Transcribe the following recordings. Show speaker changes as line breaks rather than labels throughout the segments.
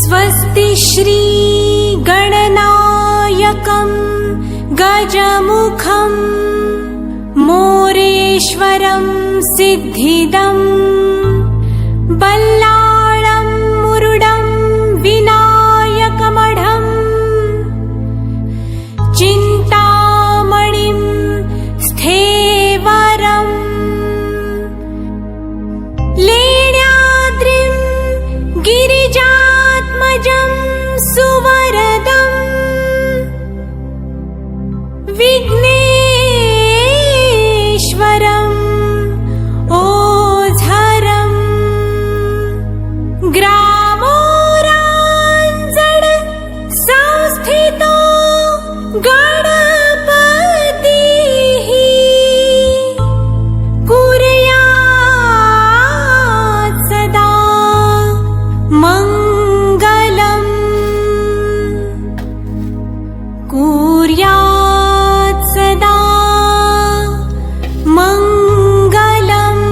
स्वस्ति श्री गणनायकं गजमुखं मोरेश्वरं सिद्धिदं बल्लाळं मुरुडं विनायकमढं चिन्तामणिं स्थेवरं लेण्याद्रिं गिरिजात्मजं सुवरदं विघ्नेश्वरं ओझरं ग्रामोराञ्जन संस्थितो गणपतिः कुर्यात् सदा मङ्गलम् कुर्यात् सदा मङ्गलम्।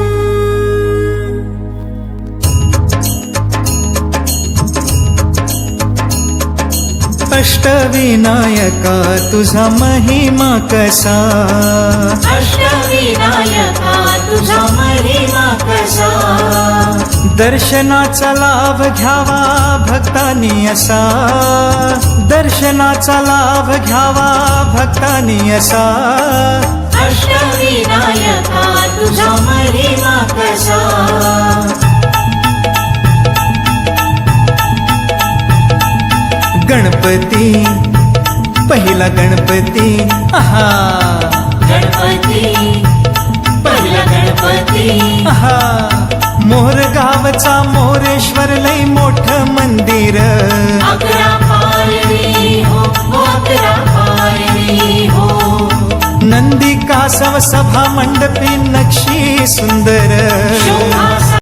अष्टविनायका तुझा महिमा कसा,
अष्टविनायका तुझा महिमा कसा,
दर्शनाचा लाभ घ्यावा भक्तांनी असा, दर्शनाचा लाभ घ्यावा भक्तांनी असा।
अष्टविनायका तुझा महिमा कसा,
गणपती पहिला गणपती, आहा
गणपती पहिला गणपती,
आहा मोर गावचा मोरेश्वर लई मोठं मंदिर,
11 पायरी हो, 11 पायरी हो,
नंदी कासव सभा मंडपी नक्षी सुंदर,
शोभा